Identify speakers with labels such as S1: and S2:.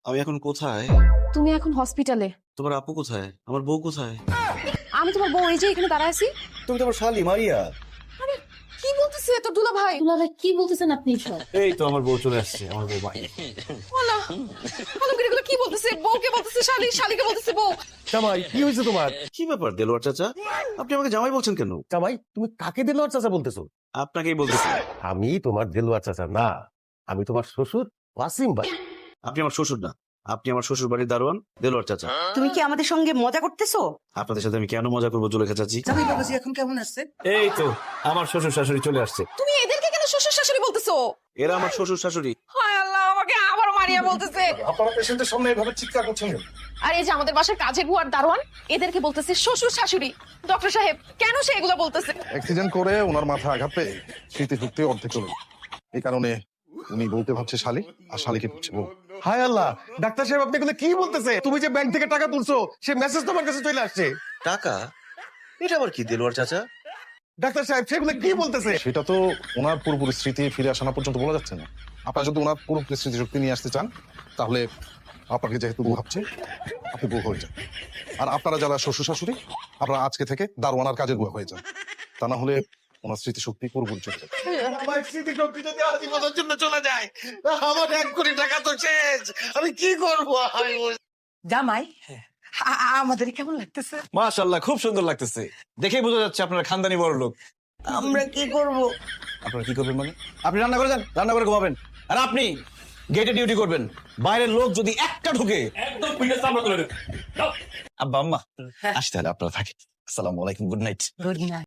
S1: আমি এখন কোথায়?
S2: তুমি এখন হসপিটালে।
S1: তোমার আপু কোথায়? আমার বউ কোথায়?
S2: আমি তোমার বউ, এই যে এখানে দাঁড়ায় আছি।
S1: তুমি তো আমার শালি মারিয়া।
S2: আরে কি বলতেছে তোর দুলা ভাই?
S3: দুলাভাই কি বলতেছেন আপনি সব?
S1: এই তো আমার বউ চলে আসছে, আমার বউ ভাই।
S2: ওলা আলমগীর এগুলো কি বলতেছে? বউকে বলতেছে শালি, শালিকে বলতেছে বউ।
S4: জামাই কি হয়েছে তোমার?
S1: কি ব্যাপার দেলোয়ার চাচা? আপনি আমাকে জামাই বলছেন কেন?
S4: জামাই তুমি কাকে দেলোয়ার চাচা বলতেছো?
S1: আপনাকেই বলতেছি।
S4: আমি তোমার দেলোয়ার চাচা না, আমি তোমার শ্বশুর ওয়াসিম ভাই।
S1: আপনি আমার শ্বশুর না, আপনি আমার শ্বশুর বাড়ির দারোয়ান দেলোয়ার চাচা।
S5: তুমি কি আমাদের সঙ্গে মজা করতেছো?
S1: আপনাদের সাথে আমি কেন মজা করবো জুলেখা চাচি?
S5: জামাই বাবাজি এখন কেমন আছে?
S1: এই তো আমার শ্বশুর শাশুড়ি চলে আসছে।
S2: তুমি এদেরকে কেন শ্বশুর শাশুড়ি বলতেছো?
S1: এরা আমার শ্বশুর শাশুড়ি।
S2: হায় আল্লাহ, আমাকে আবার মারিয়া বলতেছে।
S4: আপনারা পেশেন্টের সামনে এভাবে চিৎকার করছেন কেন?
S2: আর এই যে আমাদের বাসার কাজের বুয়ার দারোয়ান, এদেরকে বলতেছে শ্বশুর শাশুড়ি। ডক্টর সাহেব, কেন সে এগুলো বলতেছে?
S6: অ্যাক্সিডেন্ট করে ওনার মাথা আঘাত পেয়ে স্মৃতিশক্তি অর্ধেক চলে গেছে। এই কারণে উনি বলতে ভাবছে শালি, আর শালিকে ভাবছে বউ।
S4: হায় আল্লাহ, ডাক্তার সাহেব আপনি এগুলো কি বলতেছে? তুমি যে ব্যাংক থেকে টাকা তুলছো সে মেসেজ তোমার কাছে চলে আসছে।
S1: টাকা? এটা আবার কি দেলোয়ার চাচা?
S4: ডাক্তার সাহেব সেগুলো কি বলতেছে?
S6: সেটা তো ওনার পুরোপুরি স্মৃতি ফিরে আসা না পর্যন্ত বলা যাচ্ছে না। আপনারা যদি ওনার পুরোপুরি স্মৃতিশক্তি নিয়ে আসতে চান তাহলে আপনাকে যেহেতু বউ ভাবছে আপনি বউ হয়ে যান। আর আপনারা যারা শ্বশুর শাশুড়ি আপনারা আজকে থেকে দারোয়ানার কাজের বুয়া হয়ে যান। তা না হলে ওনার স্মৃতিশক্তি পুরোপুরি চলে যাবে।
S4: আমার স্মৃতিশক্তি যদি আজীবনের জন্য চলে যায়, আমার 1 কোটি টাকা তো শেষ। আমি কি করবো?
S5: জামাই আমাদের কেমন লাগতেছে?
S7: মাশাআল্লাহ, খুব সুন্দর লাগতেছে। দেখেই বোঝা যাচ্ছে আপনারা খানদানি বড় লোক।
S5: আমরা কি করব?
S7: আপনারা কি করবেন মানে? আপনি রান্না করে যান, রান্না করে ঘুমাবেন। আর আপনি গেটে ডিউটি করবেন। বাইরের লোক যদি একটা ঢুকে একদম পিঠে চামড়া তুলে দেবেন। আব্বা আম্মা আসতে হলে আপনারা থাকেন। আসসালামু আলাইকুম, গুড নাইট।
S5: Good night.